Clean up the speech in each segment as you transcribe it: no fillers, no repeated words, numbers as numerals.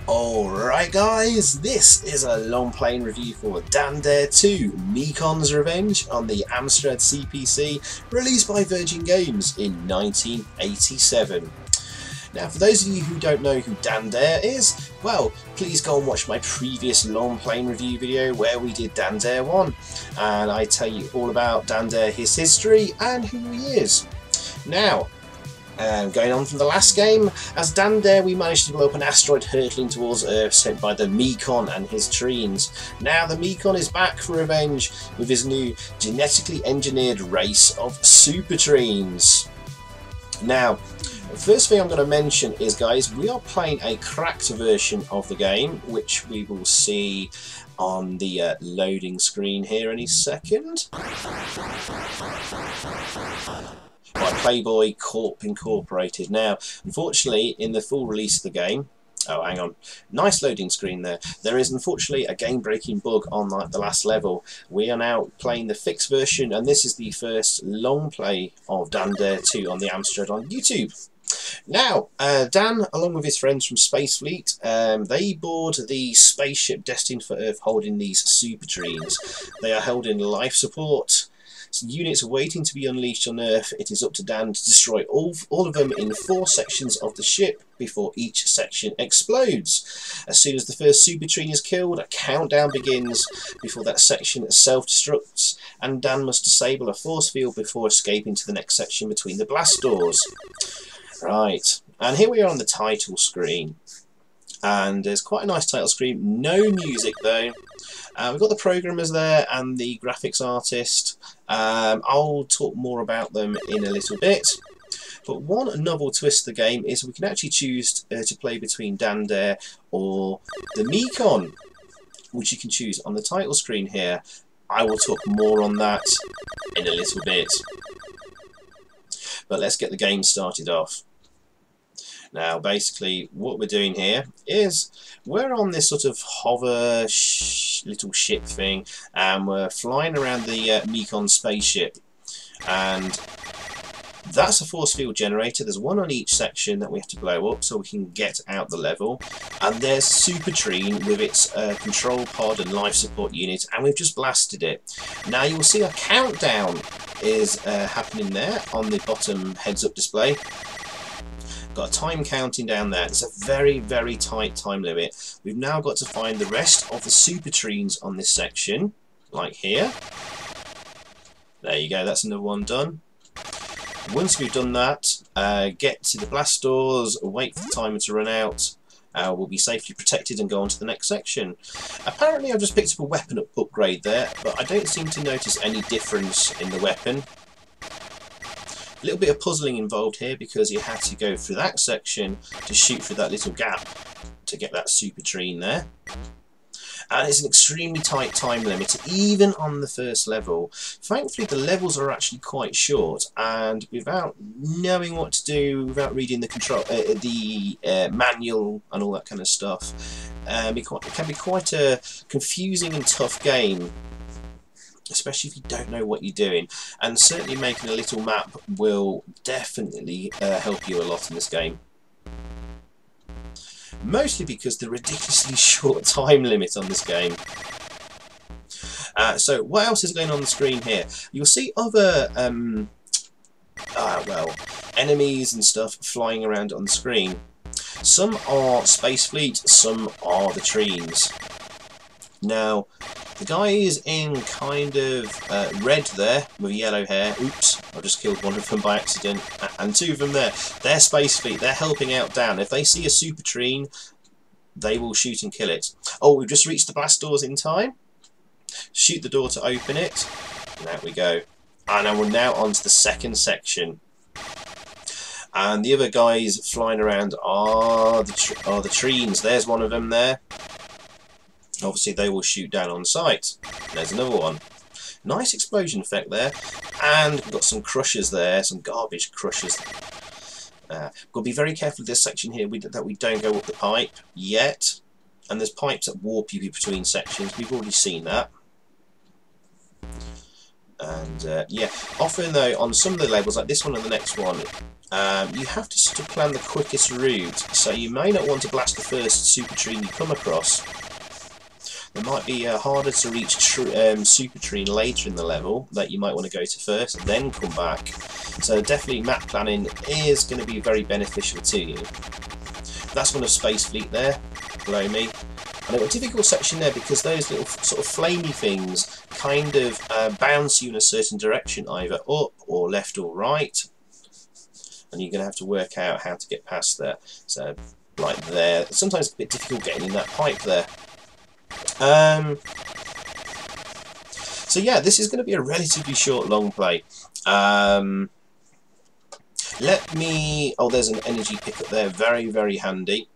Alright guys, this is a long playing review for Dan Dare 2 Mekon's Revenge on the Amstrad CPC, released by Virgin Games in 1987. Now, for those of you who don't know who Dan Dare is, well, please go and watch my previous long playing review video where we did Dan Dare 1, and I tell you all about Dan Dare, his history and who he is. Now, going on from the last game, as Dan Dare we managed to blow up an asteroid hurtling towards Earth sent by the Mekon and his Treens. Now the Mekon is back for revenge with his new genetically engineered race of SuperTreens. Now, the first thing I'm going to mention is, guys, we are playing a cracked version of the game, which we will see on the loading screen here any second. By Playboy Corp Incorporated. Now, unfortunately, in the full release of the game, oh, hang on, nice loading screen there. There is unfortunately a game-breaking bug on the last level. We are now playing the fixed version, and this is the first long play of Dan Dare 2 on the Amstrad on YouTube. Now, Dan, along with his friends from Space Fleet, they board the spaceship destined for Earth holding these SuperTreens. They are held in life support. Units waiting to be unleashed on Earth. It is up to Dan to destroy all of them in 4 sections of the ship before each section explodes. As soon as the first SuperTreen is killed, a countdown begins before that section self-destructs, and Dan must disable a force field before escaping to the next section between the blast doors. Right, and here we are on the title screen. And there's quite a nice title screen, no music though. We've got the programmers there and the graphics artist. I'll talk more about them in a little bit. But one novel twist of the game is we can actually choose to play between Dan Dare or the Mekon, which you can choose on the title screen here. I will talk more on that in a little bit. But let's get the game started off. Now, basically, what we're doing here is we're on this sort of hover little ship thing, and we're flying around the Mekon spaceship. And that's a force field generator. There's one on each section that we have to blow up so we can get out the level. And there's SuperTreen with its control pod and life support unit, and we've just blasted it. Now you will see a countdown is happening there on the bottom heads-up display. Got a time counting down there. It's a very, very tight time limit. We've now got to find the rest of the SuperTreens on this section, like here. There you go, that's another one done. Once we've done that, get to the blast doors, wait for the timer to run out. We'll be safely protected and go on to the next section. Apparently I've just picked up a weapon upgrade there, but I don't seem to notice any difference in the weapon. A little bit of puzzling involved here because you had to go through that section to shoot through that little gap to get that SuperTreen there. And it's an extremely tight time limit, even on the first level. Thankfully, the levels are actually quite short, and without knowing what to do, without reading the manual and all that kind of stuff, it can be quite a confusing and tough game, especially if you don't know what you're doing. And certainly making a little map will definitely help you a lot in this game. Mostly because the ridiculously short time limit on this game. So what else is going on the screen here? You'll see other well, enemies and stuff flying around on the screen. Some are Space Fleet, some are the Treens. Now, the guys in kind of red there with yellow hair, oops, I just killed one of them by accident, and 2 of them there, they're Space Fleet, they're helping out Dan. If they see a SuperTreen, they will shoot and kill it. Oh, we've just reached the blast doors in time. Shoot the door to open it. And out we go. And we're now on to the second section. And the other guys flying around are the Treens. There's one of them there. Obviously they will shoot down on sight. There's another one. Nice explosion effect there. And we've got some crushers there, some garbage crushers. Got to be very careful with this section here that we don't go up the pipe yet. And there's pipes that warp you between sections. We've already seen that. And yeah, often though on some of the levels, like this one and the next one, you have to sort of plan the quickest route. So you may not want to blast the first super treen you come across. It might be harder to reach super treen later in the level that you might want to go to first and then come back. So definitely map planning is going to be very beneficial to you. That's one of Space Fleet there, below me. And I've got a difficult section there because those little sort of flamey things kind of bounce you in a certain direction, either up or left or right. And you're going to have to work out how to get past there. So, like there. Sometimes it's a bit difficult getting in that pipe there. So yeah, this is going to be a relatively short long play. Oh, there's an energy pickup there, very, very handy.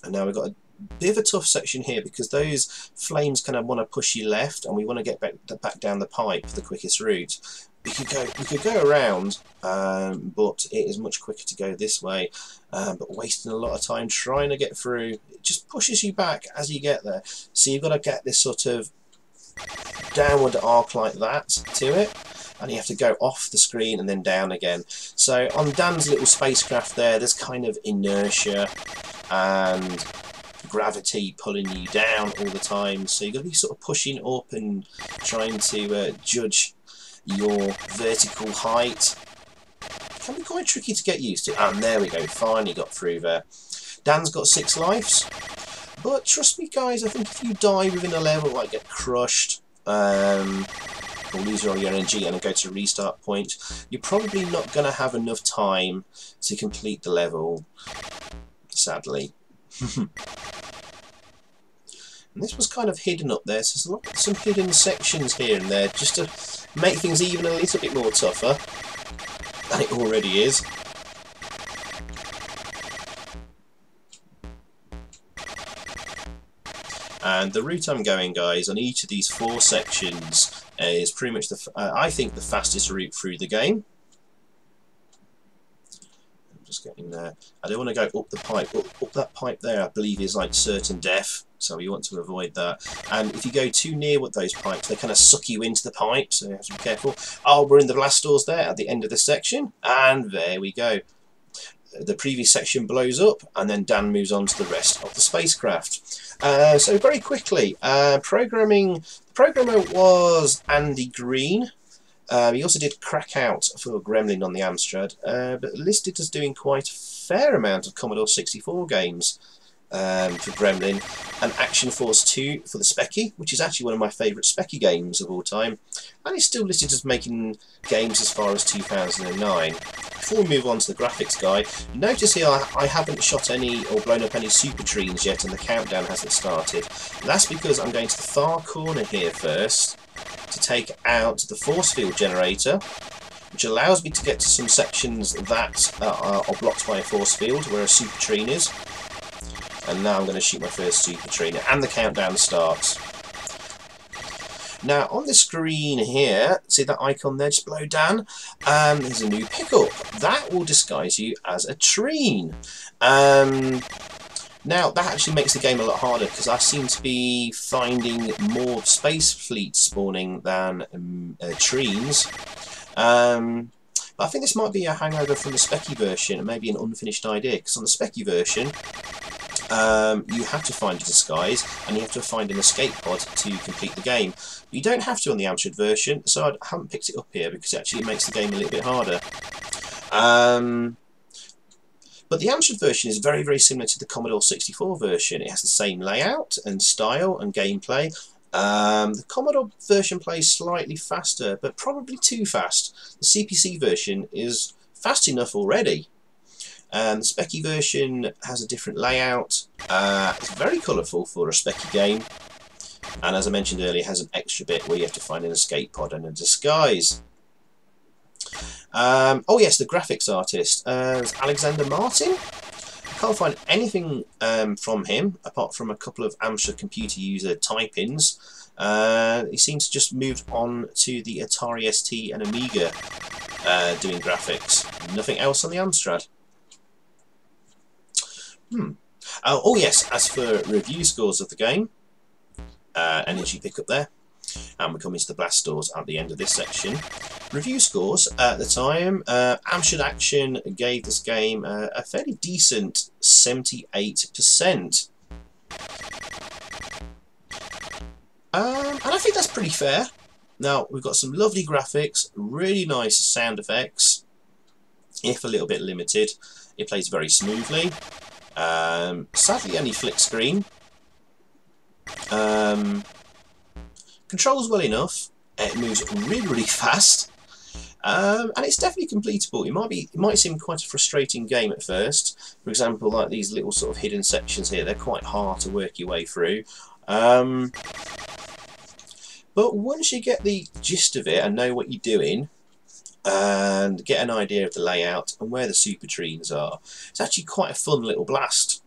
And now we've got a bit of a tough section here because those flames kind of want to push you left, and we want to get back down the pipe for the quickest route. We could go around, but it is much quicker to go this way. But wasting a lot of time trying to get through, it just pushes you back as you get there. So you've got to get this sort of downward arc like that to it, and you have to go off the screen and then down again. So on Dan's little spacecraft there's kind of inertia and gravity pulling you down all the time. So you've got to be sort of pushing up and trying to judge your vertical height. It can be quite tricky to get used to. And there we go, finally got through there. Dan's got 6 lives, but trust me guys, I think if you die within a level, like get crushed or lose all your energy and go to restart point, you're probably not going to have enough time to complete the level, sadly. And this was kind of hidden up there, so there's some hidden sections here and there just to make things even a little bit more tougher than it already is. And the route I'm going, guys, on each of these 4 sections is pretty much I think the fastest route through the game. Just getting there. I don't want to go up the pipe. Up that pipe there, I believe, is like certain death, so you want to avoid that. And if you go too near with those pipes, they kind of suck you into the pipe, so you have to be careful. Oh, we're in the blast doors there at the end of this section, and there we go. The previous section blows up, and then Dan moves on to the rest of the spacecraft. So very quickly, the programmer was Andy Green. He also did crack out for Gremlin on the Amstrad, but listed as doing quite a fair amount of Commodore 64 games for Gremlin, and Action Force 2 for the Specky, which is actually one of my favourite Specky games of all time, and he's still listed as making games as far as 2009. Before we move on to the graphics guy, notice here I haven't shot any or blown up any SuperTreens yet, and the countdown hasn't started. That's because I'm going to the far corner here first to take out the force field generator, which allows me to get to some sections that are blocked by a force field where a super treen is. And now I'm going to shoot my first super treen, and the countdown starts. Now on the screen here, see that icon there just below Dan? There's a new pickup. That will disguise you as a treen. Now that actually makes the game a lot harder because I seem to be finding more space fleets spawning than treens. But I think this might be a hangover from the Specky version, and maybe an unfinished idea, because on the Specky version you have to find a disguise and you have to find an escape pod to complete the game. But you don't have to on the Amstrad version, so I haven't picked it up here because actually it makes the game a little bit harder. But the Amstrad version is very, very similar to the Commodore 64 version. It has the same layout and style and gameplay. The Commodore version plays slightly faster, but probably too fast. The CPC version is fast enough already. The specky version has a different layout. It's very colourful for a specky game, and as I mentioned earlier, it has an extra bit where you have to find an escape pod and a disguise. Oh yes, the graphics artist, Alexander Martin. I can't find anything from him apart from a couple of Amstrad computer user type-ins. He seems to just moved on to the Atari ST and Amiga doing graphics. Nothing else on the Amstrad. Oh yes, as for review scores of the game, energy pickup there, and we come into the blast doors at the end of this section. Review scores at the time, Amstrad Action gave this game a fairly decent 78%. And I think that's pretty fair. Now, we've got some lovely graphics, really nice sound effects, if a little bit limited. It plays very smoothly. Sadly, only flick screen. Controls well enough. It moves really fast. And it's definitely completable. It might seem quite a frustrating game at first. For example, like these little sort of hidden sections here, they're quite hard to work your way through. But once you get the gist of it and know what you're doing, and get an idea of the layout and where the SuperTreens are, it's actually quite a fun little blast.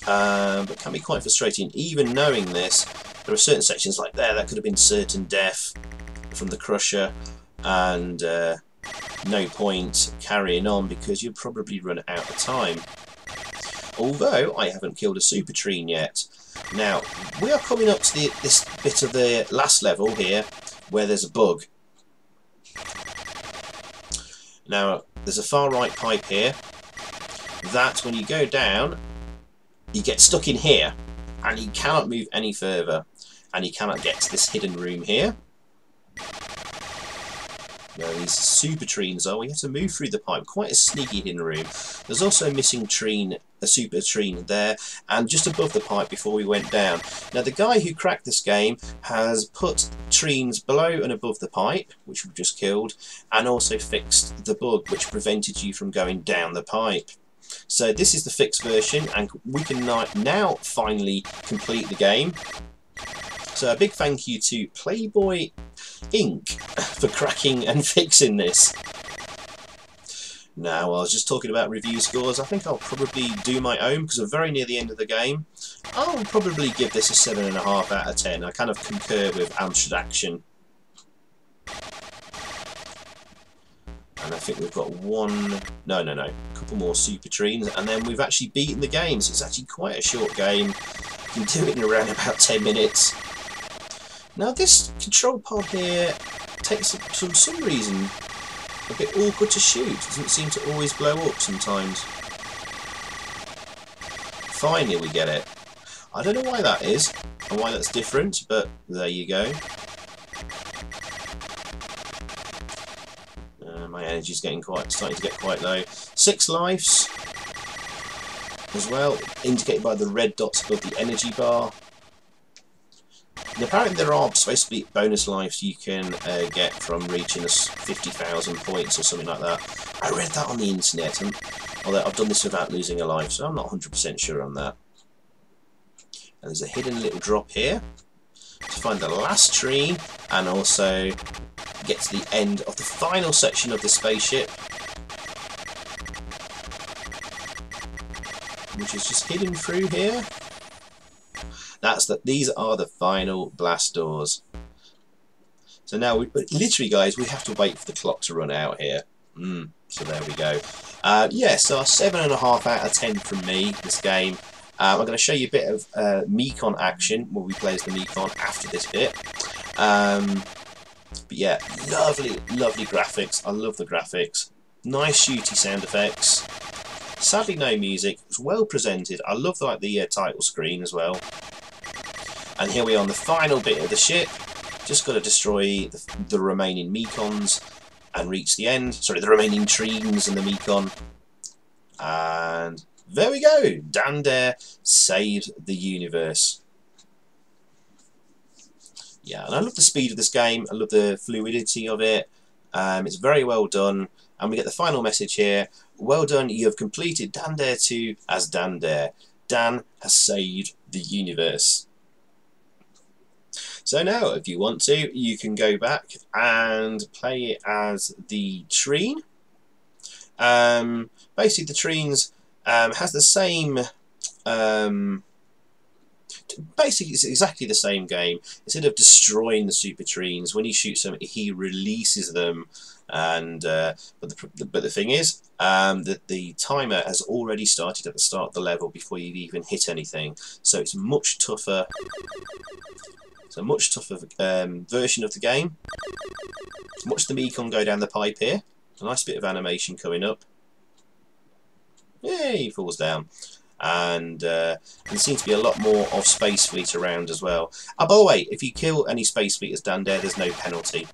But can be quite frustrating. Even knowing this, there are certain sections like there that could have been certain death from the crusher, and no point carrying on because you'd probably run out of time. Although I haven't killed a SuperTreen yet. Now we are coming up to this bit of the last level here where there's a bug. Now there's a far right pipe here that when you go down you get stuck in here and you cannot move any further, and you cannot get to this hidden room here. Now these SuperTreens are, we have to move through the pipe, quite a sneaky hidden room. There's also a missing treen, a SuperTreen there, and just above the pipe before we went down. Now the guy who cracked this game has put treens below and above the pipe, which we've just killed, and also fixed the bug which prevented you from going down the pipe. So this is the fixed version, and we can now finally complete the game. So a big thank you to Playboy Inc. for cracking and fixing this. Now, I was just talking about review scores. I think I'll probably do my own because we're very near the end of the game. I'll probably give this a 7.5 out of 10. I kind of concur with Amstrad Action. And I think we've got a couple more SuperTreens, and then we've actually beaten the game. So it's actually quite a short game. You can do it in around about 10 minutes. Now this control pod here takes for some reason a bit awkward to shoot. It doesn't seem to always blow up sometimes. Finally we get it. I don't know why that is and why that's different, but there you go. My energy's starting to get quite low. 6 lives as well, indicated by the red dots above the energy bar. And apparently there are supposed to be bonus lives you can get from reaching 50,000 points or something like that. I read that on the internet, and although I've done this without losing a life, so I'm not 100% sure on that. And there's a hidden little drop here to find the last tree, and also get to the end of the final section of the spaceship, which is just hidden through here. These are the final blast doors. So now, literally guys, we have to wait for the clock to run out here. So there we go. Yeah, so a 7.5 out of 10 from me, this game. I'm going to show you a bit of Mekon action, where we play as the Mekon after this bit. But yeah, lovely graphics. I love the graphics. Nice shooty sound effects. Sadly no music. It's well presented. I love the title screen as well. And here we are on the final bit of the ship. Just got to destroy the remaining Mekons and reach the end. Sorry, the remaining Treens and the Mekon. And there we go. Dan Dare saved the universe. Yeah, and I love the speed of this game. I love the fluidity of it. It's very well done. And we get the final message here. Well done, you have completed Dan Dare 2 as Dan Dare. Dan has saved the universe. So now, if you want to, you can go back and play it as the Treen. Basically, the Treens has the same... basically, it's exactly the same game. Instead of destroying the SuperTreens, when he shoots them, he releases them. And but the thing is that the timer has already started at the start of the level before you've even hit anything. So it's much tougher. It's a much tougher version of the game. Watch the Mekon go down the pipe here. A nice bit of animation coming up. Yeah, he falls down. And there seems to be a lot more of Space Fleet around as well. Oh, by the way, if you kill any Space Fleet as Dan Dare, there's no penalty.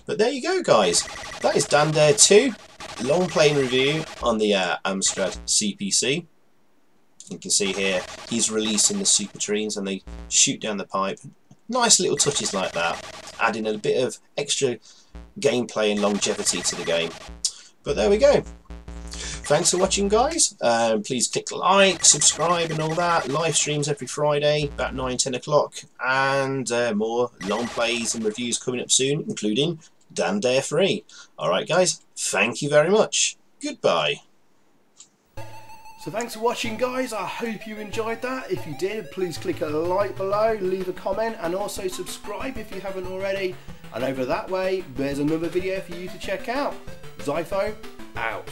But there you go, guys. That is Dan Dare 2, long playing review on the Amstrad CPC. You can see here, he's releasing the SuperTreens and they shoot down the pipe. Nice little touches like that, adding a bit of extra gameplay and longevity to the game. But there we go. Thanks for watching, guys. Please click like, subscribe and all that. Live streams every Friday about 9-10 o'clock, and more long plays and reviews coming up soon, including Dan Dare 3. Alright guys, thank you very much. Goodbye. So thanks for watching, guys. I hope you enjoyed that. If you did, please click a like below, leave a comment, and also subscribe if you haven't already. And over that way, there's another video for you to check out. Zypho out.